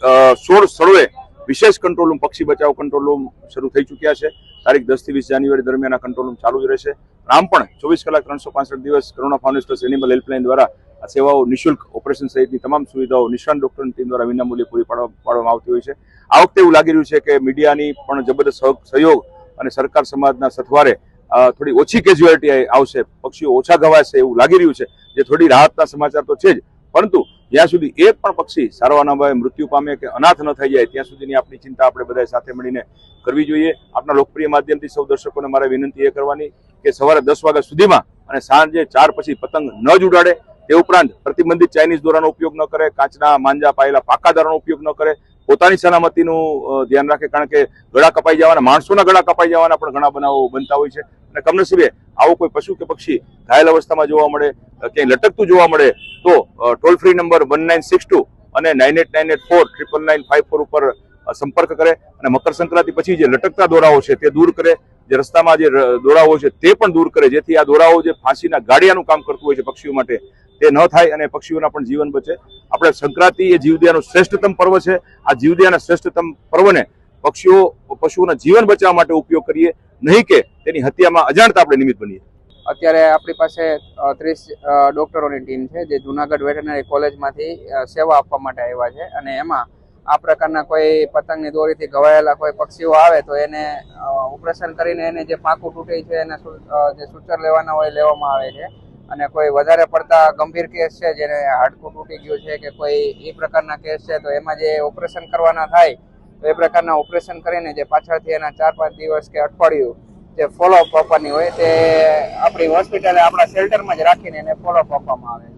16 સ્થળોએ વિશેષ control room, પક્ષી બચાવ કંટ્રોલ રૂમ શરૂ થઈ ચૂક્યા છે। તારીખ 10 થી 20 જાન્યુઆરી દરમિયાન આ કંટ્રોલ રૂમ ચાલુ જ રહેશે। આમ પણ 24 કલાક 365 દિવસ કરુણા ફાઉન્ડેશન એનિમલ હેલ્પલાઇન દ્વારા આ સેવાઓ નિઃશુલ્ક ઓપરેશન સહિતની તમામ સુવિધાઓ નિષ્ણાત ડોક્ટરની ટીમ દ્વારા વિનામૂલ્યે પૂરી પાડવામાં આવતી હોય છે। આ વખતે એવું લાગી રહ્યું છે કે મીડિયાની પણ જબરદસ્ત સહયોગ અને સરકાર સમાજના સથવારે થોડી ઓછી કેઝ્યુઆલિટી આવશે, પક્ષીઓ ઓછા ઘવાશે એવું લાગી રહ્યું છે, જે થોડી રાહતના સમાચાર તો છે જ, પરંતુ જ્યાં સુધી એક પણ પક્ષી સારવારના અભાવે મૃત્યુ પામે કે અનાથ ન થઈ જાય ત્યાં સુધીની આપણી ચિંતા આપણે બધા સાથે મળીને કરવી જોઈએ। આપના લોકપ્રિય માધ્યમથી સૌ દર્શકોને મારે વિનંતી એ કરવાની કે સવારે 10 વાગ્યા સુધીમાં અને સાંજે 4 પછી પતંગ ન જ ઉડાડે, તે ઉપરાંત પ્રતિબંધિત ચાઇનીઝ દોરાનો ઉપયોગ ન કરે, કાચના માંજા પાયેલા પાકા દારાનો ઉપયોગ ન કરે, પોતાની સલામતીનું ધ્યાન રાખે, કારણ કે ગળા કપાઈ જવાના, માણસોના ગળા કપાઈ જવાના પણ ઘણા બનાવો બનતા હોય છે। અને કમનસીબે આવો કોઈ પશુ કે પક્ષી ઘાયલ અવસ્થામાં જોવા મળે, ક્યાંય લટકતું જોવા મળે તો ટોલ ફ્રી નંબર 1962 અને 9898499954 ઉપર સંપર્ક કરે અને મકર સંક્રાંતિ પછી જે લટકતા દોરાઓ છે તે દૂર કરે, જે રસ્તામાં જે દોરાઓ છે તે પણ દૂર કરે, જેથી આ દોરાઓ જે ફાંસીના ગાડિયાનું કામ કરતું હોય છે પક્ષીઓ માટે તે ન થાય અને પક્ષીઓના પણ જીવન બચે। આપણે સંક્રાંતિ એ જીવદયાનું શ્રેષ્ઠતમ પર્વ છે। આ જીવદયાના શ્રેષ્ઠતમ પર્વને પશુઓના જીવન બચાવવા માટે ઉપયોગ કરીએ, નહીં કે તેની હત્યામાં અજાણતા આપણે નિમિત્ત બનીએ। અત્યારે આપણી પાસે 30 ડોક્ટરોની ટીમ છે જે જુનાગઢ વેટરનરી કોલેજમાંથી સેવા આપવા માટે આવ્યા છે, અને એમાં આ પ્રકારના કોઈ પતંગની દોરીથી ઘવાયેલા કોઈ પક્ષીઓ આવે તો એને ઓપરેશન કરીને એને જે પાંખું તૂટે છે એને જે સૂચર લેવાના હોય લેવામાં આવે છે। અને કોઈ વધારે પડતા ગંભીર કેસ છે જેને હાડકું તૂટી ગયું છે કે કોઈ એ પ્રકારના કેસ છે તો એમાં જે ઓપરેશન કરવાના થાય તો એ પ્રકારના ઓપરેશન કરીને જે પાછળથી એના 4-5 દિવસ કે અઠવાડિયું જે ફોલોઅપ આપવાની હોય તે આપણી હોસ્પિટલે આપણા શેલ્ટરમાં જ રાખીને એને ફોલોઅપ આપવામાં આવે છે।